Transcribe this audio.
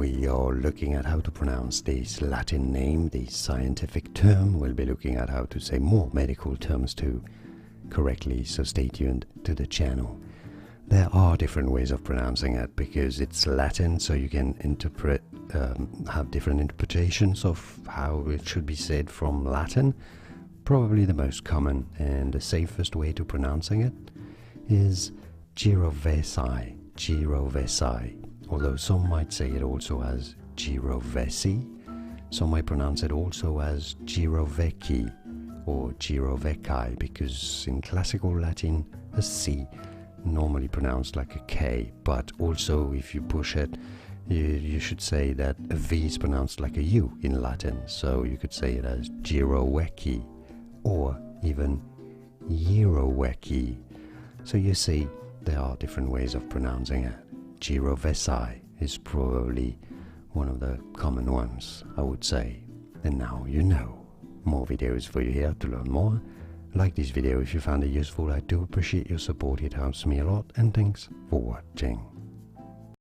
we are looking at how to pronounce this Latin name, this scientific term. We'll be looking at how to say more medical terms too correctly, so stay tuned to the channel. There are different ways of pronouncing it because it's Latin, so you can have different interpretations of how it should be said from Latin. Probably the most common and the safest way to pronouncing it is Jiroveci, Jiroveci. Although some might say it also as Jiroveci, some might pronounce it also as Jiroveci or Jiroveci, because in classical Latin a C normally pronounced like a K, but also if you push it, you should say that a V is pronounced like a U in Latin, so you could say it as Jiroveci or even Jiroveci. So you see, there are different ways of pronouncing it. Jiroveci is probably one of the common ones, I would say. And now you know. More videos for you here to learn more. Like this video if you found it useful. I do appreciate your support, it helps me a lot, and thanks for watching.